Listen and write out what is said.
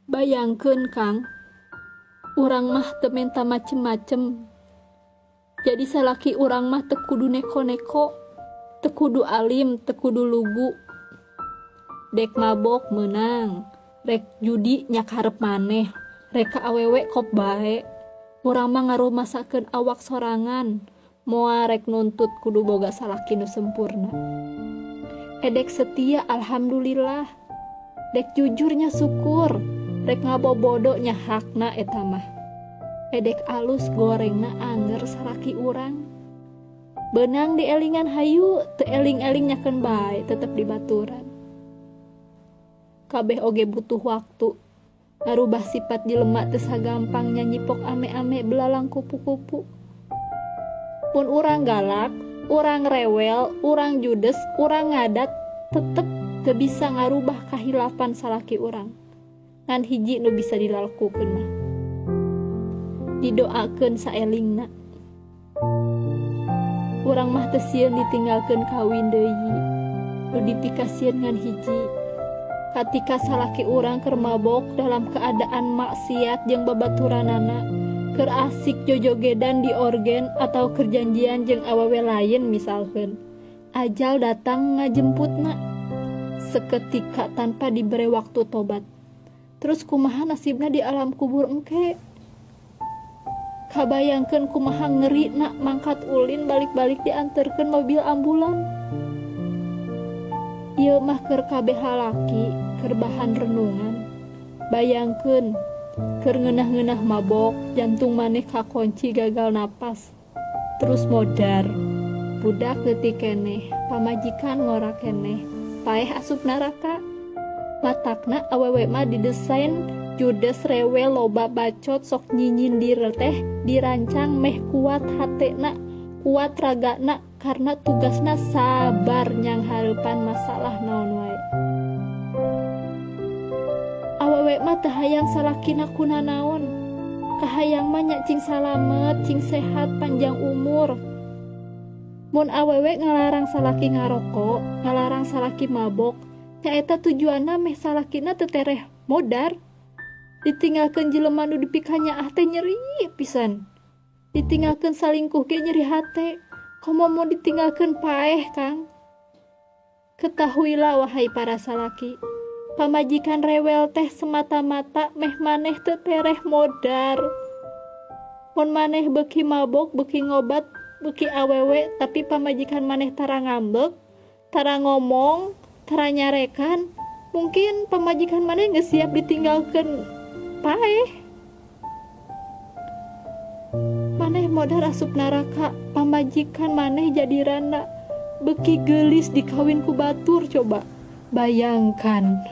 Bayangkeun Kang, urang mah teu menta macem-macem. Jadi salaki urang mah teu kudu neko-neko, teu kudu alim, teu kudu lugu. Dek mabok meunang, rek judi nyak hareup maneh, rek ka awewe kop bae. Urang mah ngarumasakeun awak sorangan, moal rek nuntut kudu boga salaki nu sempurna. Dek setia alhamdulillah, dek jujurnya syukur, rek ngabobodo nya hakna eta mah. Dek alus gorengna anger salaki urang. Beunang dielingan hayu, teu eling-eling nyakeun bae, tetep dibaturan. Kabeh oge butuh waktu. Ngarubah sifat jelema teu sagampang nyanyipok ame-ame belalang kupu-kupu. Mun urang galak, urang rewel, urang judes, urang ngadat, tetep teu bisa ngarubah kahilafan salaki urang. Ngan hiji nu bisa dilakukeun mah didoakeun saelingna. Urang mah teu sieun ditinggalkeun kawin deui, nu dipikasieun ngan hiji. Katika salaki urang keur mabok dalam keadaan maksiat jeung babaturanana, keur asik jojogedan di orgen atau kerjanjian jeung awewe lain misalkeun, ajal datang ngajemputna seketika tanpa diberi waktu tobat. Terus kumaha nasibna di alam kubur engke? Kabayangkeun kumaha ngeurina mangkat ulin balik-balik dianterkeun mobil ambulan. Ieu mah keur kabeh lalaki, keur bahan renungan. Bayangkeun, keur ngeunah-ngeunah mabok, jantung maneh kakonci gagal napas. Terus modar, budak leutik keneh, pamajikan ngora keneh, paeh asup neraka. Matakna awewe mah didesain judes rewel loba bacot sok nyinyin dir teh dirancang meh kuat hatena, kuat ragana, karena tugasna sabar nyang hareupan masalah naon wae. Awewe mah teu hayang salakina kunanaon, kahayang mah nya cing salamet, cing sehat, panjang umur. Mun awewe ngalarang salaki ngarokok, ngalarang salaki mabok, nyaeta tujuanna meh salakina teu tereh modar. Ditinggalkeun jelema nu dipikanya teh nyeri pisan. Ditinggalkeun salingkuh ge nyeri hate. Komo mau ditinggalkeun paeh Kang. Ketahuilah wahai para salaki, pamajikan rewel teh semata-mata meh maneh teu tereh modar. Mun maneh beuki mabok, beuki ngobat, beuki awewe, tapi pamajikan maneh tara ngambek, tara ngomong, tara nyarekan, mungkin pamajikan maneh geus siap ditinggalkeun paeh. Maneh modar asup neraka, pamajikan maneh jadi randa, beuki geulis dikawin ku batur. Coba bayangkan.